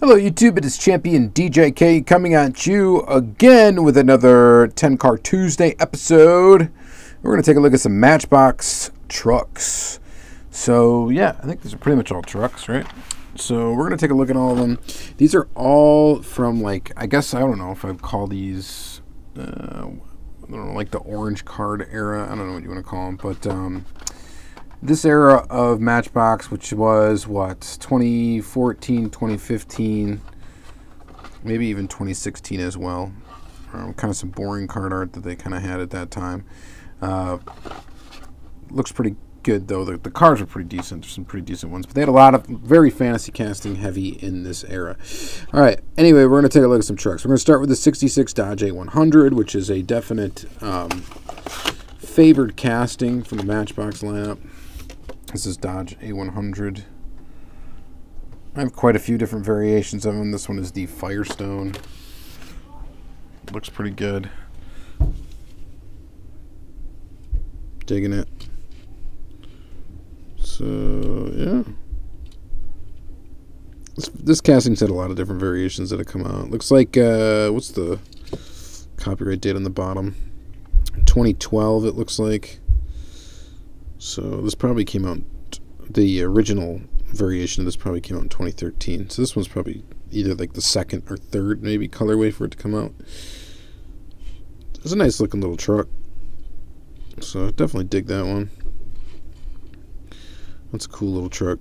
Hello YouTube, it is Championdjk coming at you again with another 10 Car Tuesday episode. We're going to take a look at some Matchbox trucks. So yeah, I think these are pretty much all trucks, right? So we're going to take a look at all of them. These are all from, like, I guess, I don't know if I'd call these, I don't know, like the orange card era. I don't know what you want to call them, but this era of Matchbox, which was, what, 2014, 2015, maybe even 2016 as well. Kind of some boring card art that they kind of had at that time. Looks pretty good, though. The cars are pretty decent. There's some pretty decent ones. But they had a lot of very fantasy casting heavy in this era. All right. Anyway, we're going to take a look at some trucks. We're going to start with the 66 Dodge A100, which is a definite favored casting from the Matchbox lineup. This is Dodge A100. I have quite a few different variations of them. This one is the Firestone. Looks pretty good. Digging it. So, yeah. This casting's had a lot of different variations that have come out. Looks like, what's the copyright date on the bottom? 2012, it looks like. So this probably came out, the original variation of this probably came out in 2013. So this one's probably either like the second or third maybe colorway for it to come out. It's a nice looking little truck. So definitely dig that one. That's a cool little truck.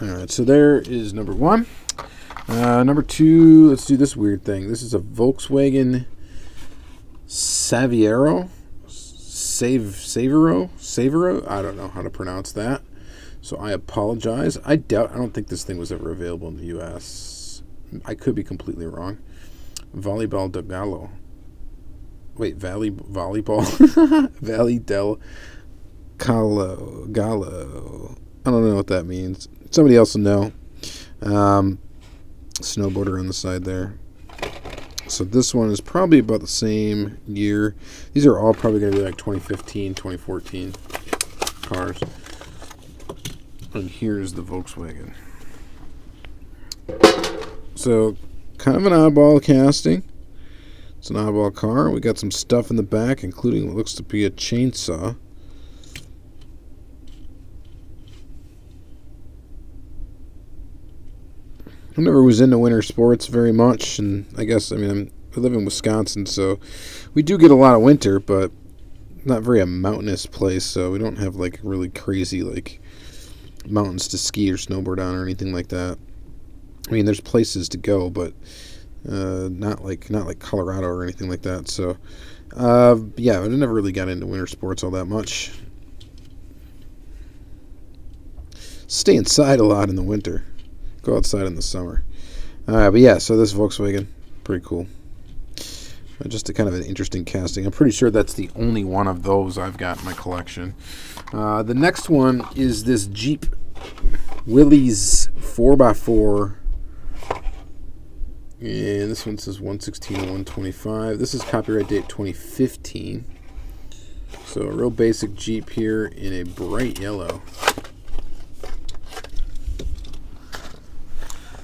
Alright, so there is number one. Number two, let's do this weird thing. This is a Volkswagen Silvia. Savero? I don't know how to pronounce that, so I apologize. I don't think this thing was ever available in the U.S. I could be completely wrong. Volleyball de Gallo. Wait, volleyball? Valley del Gallo. I don't know what that means. Somebody else will know. Snowboarder on the side there. So this one is probably about the same year. These are all probably going to be like 2015, 2014 cars. And here's the Volkswagen. So kind of an oddball casting. It's an oddball car. We got some stuff in the back, including what looks to be a chainsaw. I never was into winter sports very much, and I guess, I mean, I live in Wisconsin, so we do get a lot of winter, but not very a mountainous place, so we don't have, like, really crazy, like, mountains to ski or snowboard on or anything like that. I mean, there's places to go, but not like Colorado or anything like that, so, yeah, I never really got into winter sports all that much. Stay inside a lot in the winter. Go outside in the summer. But yeah, so this Volkswagen, pretty cool. Just a kind of an interesting casting. I'm pretty sure that's the only one of those I've got in my collection. The next one is this Jeep Willys 4x4. And this one says 116-125. This is copyright date 2015. So a real basic Jeep here in a bright yellow.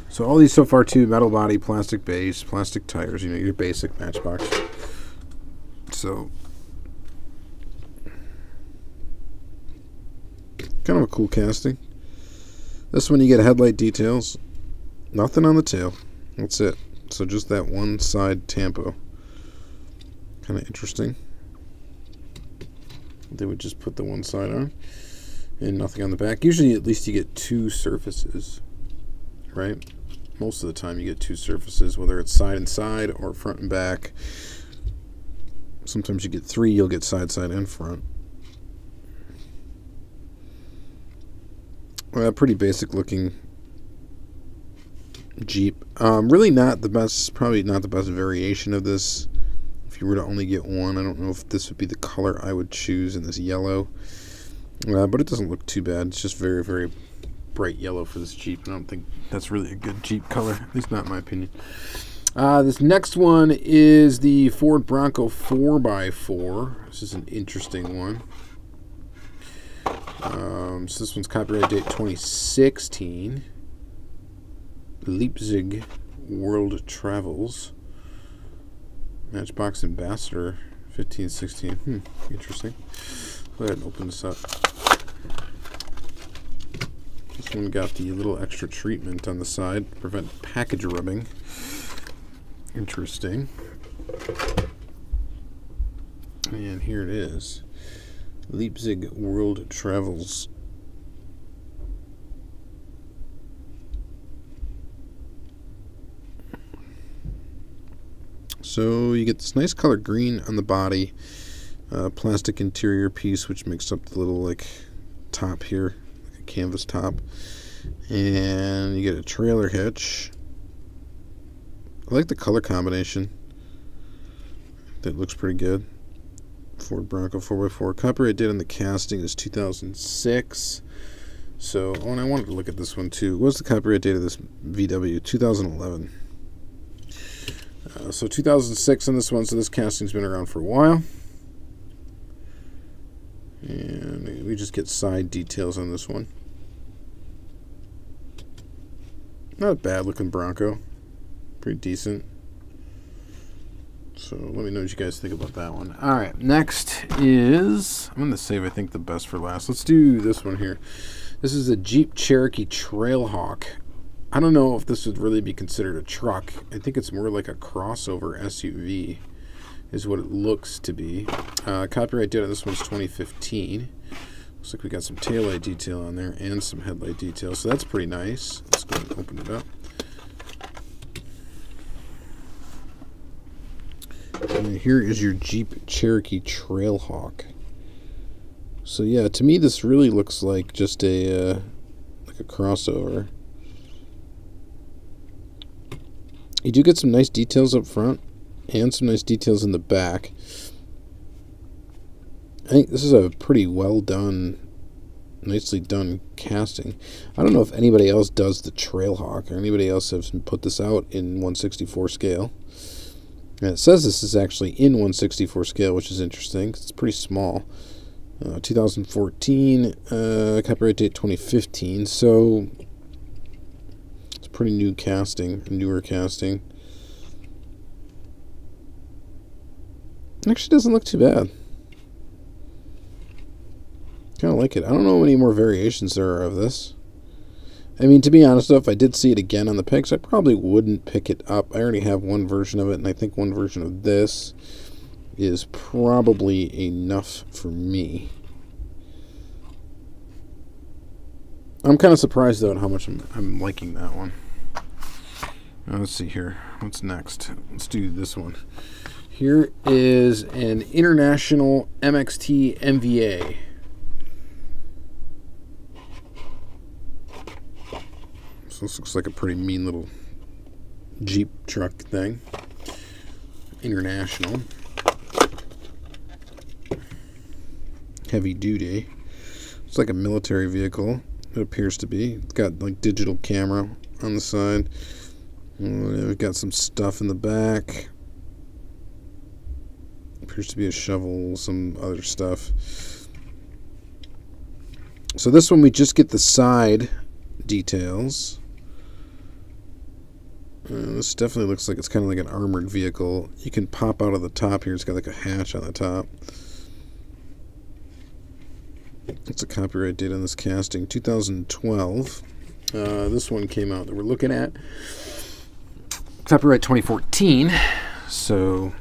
So all these so far too, metal body, plastic base, plastic tires, you know, your basic Matchbox. So kind of a cool casting. This one you get headlight details. Nothing on the tail. That's it. So just that one side tampo. Kind of interesting. They would just put the one side on and nothing on the back. Usually at least you get two surfaces, right? Most of the time you get two surfaces, whether it's side and side or front and back. Sometimes you get three, you'll get side, side, and front. Pretty basic looking Jeep. Really not the best, probably not the best variation of this. If you were to only get one, I don't know if this would be the color I would choose in this yellow. But it doesn't look too bad. It's just very, very bright yellow for this Jeep. I don't think that's really a good Jeep color, at least not in my opinion. This next one is the Ford Bronco 4x4. This is an interesting one. So this one's copyright date 2016. Leipzig World Travels. Matchbox Ambassador 15-16. Interesting. Go ahead and open this up. This one got the little extra treatment on the side to prevent package rubbing. Interesting. And here it is. Leipzig World Travels. So you get this nice color green on the body, plastic interior piece which makes up the little like top here, like a canvas top, and you get a trailer hitch. I like the color combination. That looks pretty good. Ford Bronco 4x4. Copyright date on the casting is 2006. So, oh, and I wanted to look at this one too. What's the copyright date of this VW? 2011. So 2006 on this one, so this casting's been around for a while. And we just get side details on this one. Not a bad looking Bronco. Pretty decent. So let me know what you guys think about that one. Alright, next is, I'm going to save I think the best for last. Let's do this one here. This is a Jeep Cherokee Trailhawk. I don't know if this would really be considered a truck. I think it's more like a crossover SUV is what it looks to be. Copyright date on this one's 2015. Looks like we got some taillight detail on there and some headlight detail, so that's pretty nice. Let's go ahead and open it up. And here is your Jeep Cherokee Trailhawk. So yeah, to me this really looks like just a crossover. You do get some nice details up front and some nice details in the back. I think this is a pretty well done, nicely done casting. I don't know if anybody else does the Trailhawk or anybody else has put this out in 1/64 scale. And it says this is actually in 1/64 scale, which is interesting. It's pretty small. 2014, copyright date 2015. So it's a pretty new casting, newer casting. It actually doesn't look too bad. Kind of like it. I don't know how many more variations there are of this. I mean, to be honest though, if I did see it again on the pics, I probably wouldn't pick it up. I already have one version of it, and I think one version of this is probably enough for me. I'm kind of surprised though at how much I'm liking that one. Now, let's see here. What's next? Let's do this one. Here is an International MXT MVA. So this looks like a pretty mean little Jeep truck thing. International. Heavy duty. It's like a military vehicle. It appears to be. It's got like digital camera on the side. We've got some stuff in the back. Appears to be a shovel, some other stuff. So this one we just get the side details. This definitely looks like it's kind of like an armored vehicle. You can pop out of the top here. It's got like a hatch on the top. What's the copyright date on this casting? 2012. This one came out that we're looking at. Copyright 2014. So,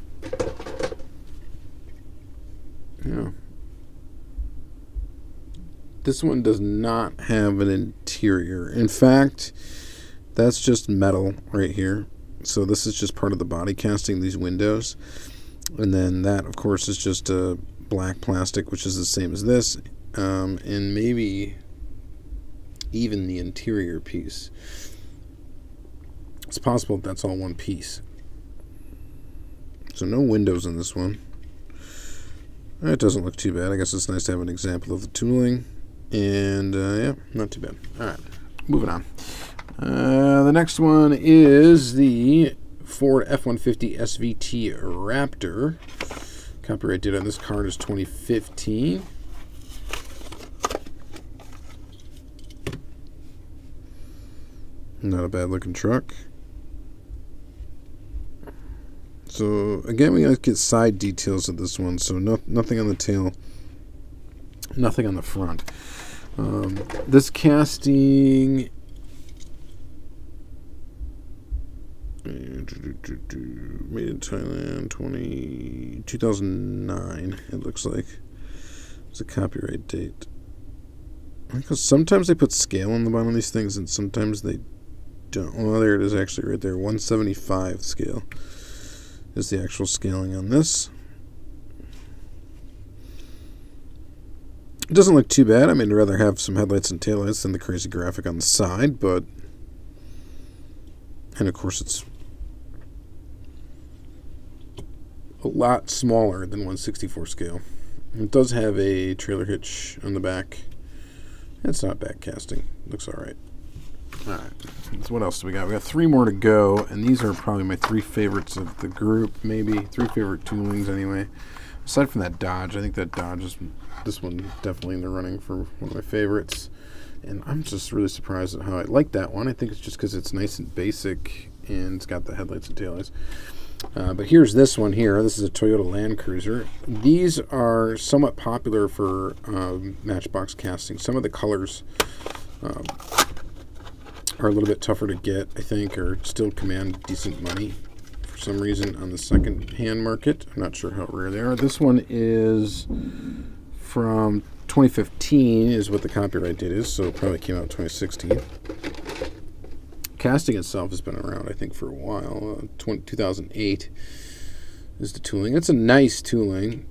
yeah. This one does not have an interior. In fact, that's just metal right here. So this is just part of the body casting, these windows. And then that, of course, is just a black plastic, which is the same as this. And maybe even the interior piece. It's possible that's all one piece. So no windows in this one. It doesn't look too bad. I guess it's nice to have an example of the tooling. And yeah, not too bad. Alright, moving on. The next one is the Ford F-150 SVT Raptor. Copyright date on this card is 2015. Not a bad looking truck. So again, we gotta get side details of this one. So nothing on the tail, nothing on the front. This casting, made in Thailand, 2009. It looks like it's a copyright date. Because sometimes they put scale on the bottom of these things, and sometimes they don't. Well, there it is, actually, right there. 175 scale is the actual scaling on this. It doesn't look too bad. I mean, I'd rather have some headlights and taillights than the crazy graphic on the side, but... And, of course, it's a lot smaller than 164 scale. It does have a trailer hitch on the back. It's not back casting. Looks all right. All right. So what else do we got? We got 3 more to go, and these are probably my 3 favorites of the group. Maybe 3 favorite toolings, anyway. Aside from that Dodge, I think that Dodge is this one definitely in the running for one of my favorites. And I'm just really surprised at how I like that one. I think it's just because it's nice and basic, and it's got the headlights and taillights. But here's this one here. This is a Toyota Land Cruiser. These are somewhat popular for Matchbox casting. Some of the colors are a little bit tougher to get, I think, or still command decent money for some reason on the second-hand market. I'm not sure how rare they are. This one is from 2015 is what the copyright date is, so it probably came out in 2016. Casting itself has been around, I think, for a while. 2008 is the tooling. It's a nice tooling.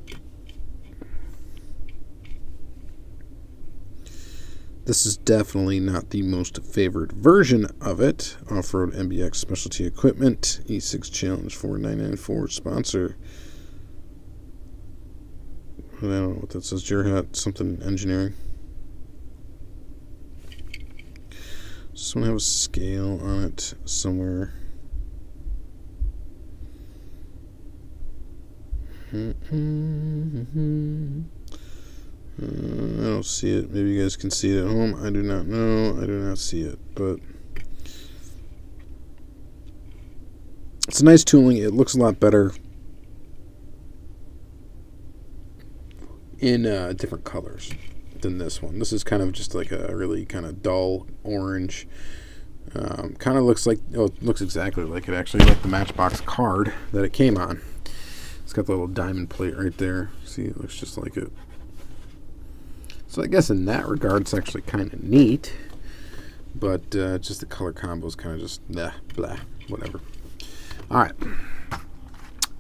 This is definitely not the most favored version of it. Off-Road MBX Specialty Equipment, E6 Challenge 4994 sponsor. I don't know what that says. Gerhat something engineering. Does this one have a scale on it somewhere? I don't see it. Maybe you guys can see it at home. I do not know. I do not see it. But it's a nice tooling. It looks a lot better in different colors than this one. This is kind of just like a really kind of dull orange. Kind of looks like, oh, it looks exactly like it actually, like the Matchbox card that it came on. It's got the little diamond plate right there. See, it looks just like it. So I guess in that regard, it's actually kind of neat. But just the color combo is kind of just blah, whatever. All right.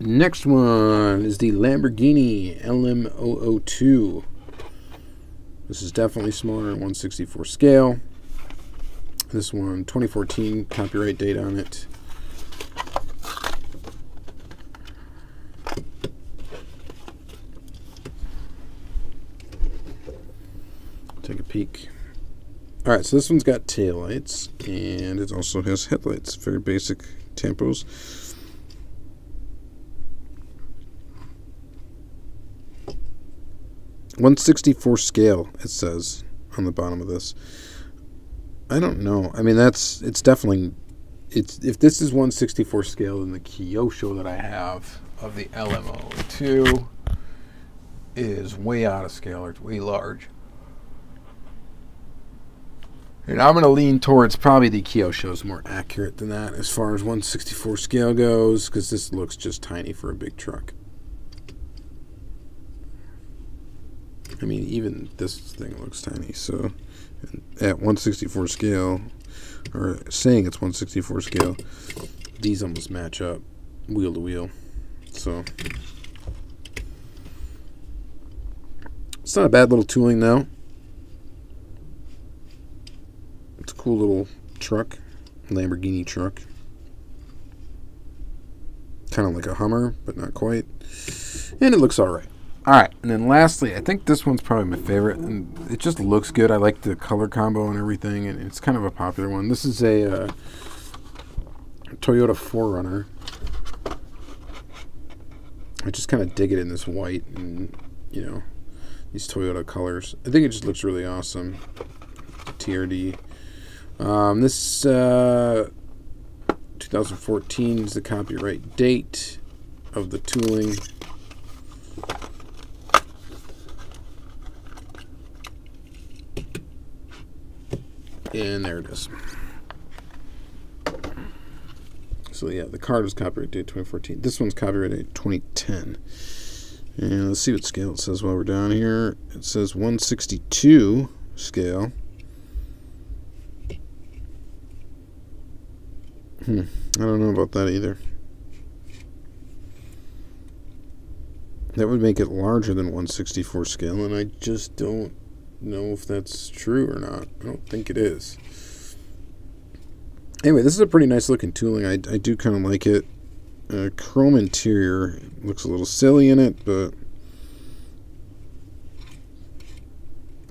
Next one is the Lamborghini LM002. This is definitely smaller than 164 scale. This one, 2014 copyright date on it. Take a peek. All right, so this one's got taillights, and it also has headlights. Very basic tampos. .164 scale, it says on the bottom of this. I don't know. I mean, it's definitely, if this is 164 scale, then the Kyosho that I have of the LM002 is way out of scale, or it's way large. And I'm going to lean towards probably the Kyosho is more accurate than that as far as 164 scale goes, because this looks just tiny for a big truck. I mean, even this thing looks tiny, so at 164 scale, or saying it's 164 scale, these almost match up wheel to wheel. So it's not a bad little tooling though. It's a cool little truck, Lamborghini truck. Kind of like a Hummer, but not quite. And it looks all right. All right, and then lastly, I think this one's probably my favorite, and it just looks good. I like the color combo and everything, and it's kind of a popular one. This is a Toyota 4Runner. I just kind of dig it in this white and, you know, these Toyota colors. I think it just looks really awesome. TRD This 2014 is the copyright date of the tooling. And there it is. So yeah, the card was copyright date 2014. This one's copyright date 2010. And let's see what scale it says while we're down here. It says 162 scale. I don't know about that either. That would make it larger than 164 scale, and I just don't know if that's true or not. I don't think it is. Anyway, this is a pretty nice looking tooling. I do kind of like it. Chrome interior looks a little silly in it, but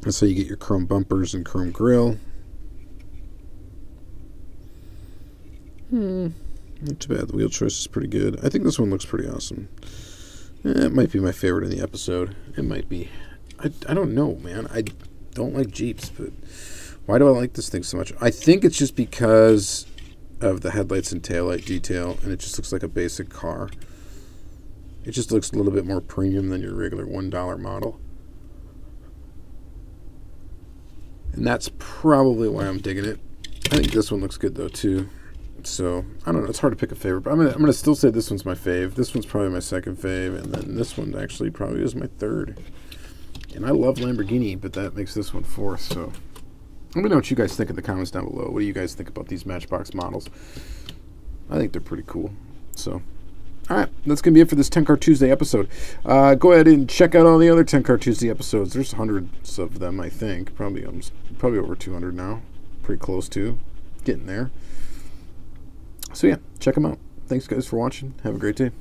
that's how you get your chrome bumpers and chrome grille. Not too bad. The wheel choice is pretty good. I think this one looks pretty awesome. It might be my favorite in the episode. It might be. I don't know, man. I don't like Jeeps, but why do I like this thing so much? I think it's just because of the headlights and taillight detail, and it just looks like a basic car. It just looks a little bit more premium than your regular $1 model. And that's probably why I'm digging it. I think this one looks good, though, too. So, I don't know. It's hard to pick a favorite, but I'm gonna still say this one's my fave. This one's probably my second fave, and then this one actually probably is my third. And I love Lamborghini, but that makes this one fourth, so let me know what you guys think in the comments down below. What do you guys think about these Matchbox models? I think they're pretty cool. So, all right, that's going to be it for this 10 Car Tuesday episode. Go ahead and check out all the other 10 Car Tuesday episodes. There's hundreds of them, I think. Probably over 200 now. Pretty close to. Getting there. So, yeah, check them out. Thanks, guys, for watching. Have a great day.